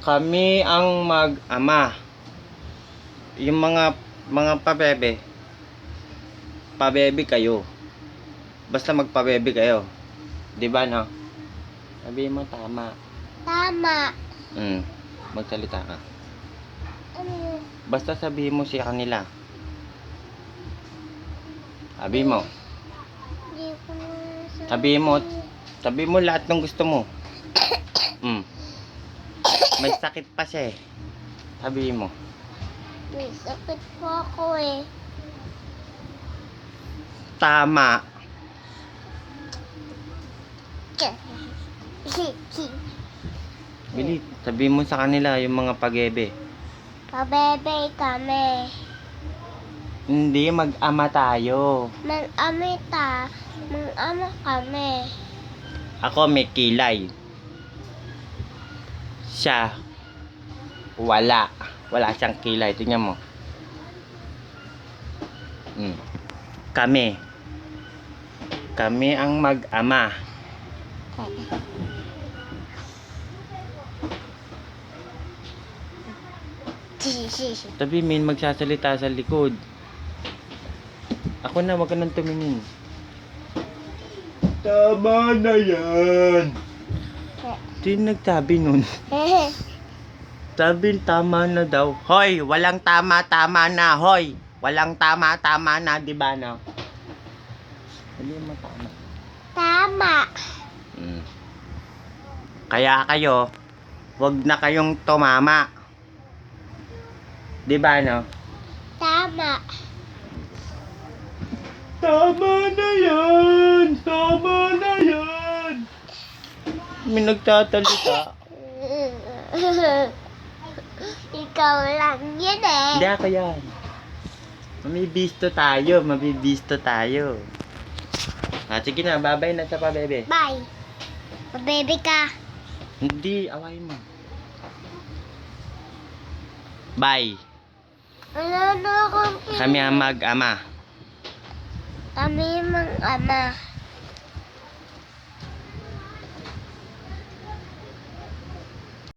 Kami ang mag-ama. Yung mga pabebe kayo. Basta magpabebe kayo. 'Di ba no? Sabi mo tama. Tama. Magsalita ka. Ano? Basta sabihin mo sa kanila. Sabi mo. Hindi ko na Sabi mo lahat ng gusto mo. May sakit pa siya eh. Sabi mo. May sakit po ako eh. Tama. Bilit. Sabi mo sa kanila yung mga pag-ebe. Pabebe kami. Hindi, mag-ama tayo. Mag-ama kami. Ako may kilay. Siya, wala. Wala siyang kilay. Tingnan mo. Kami ang mag-ama. Tabi, min magsasalita sa likod. Ako na, wag ka nang tumingin. Tama na yan. Sino nagsabi nun? Sabi tama na daw. Hoy, walang tama na. Hoy, walang tama na, di ba no? Hindi mo tama. Tama. Kaya kayo, wag na kayong tumama. Di ba no? Tama. Tama na yan! Tama na yan! May nagtatalita. Ikaw lang yun eh. Hindi ako yan. Mabibisto tayo. Sige na, babay na sa pabebe. Bye. Pabebe ka. Hindi, away mo. Bye. Wala na akong Kami ang mag-ama. Kami mang ama.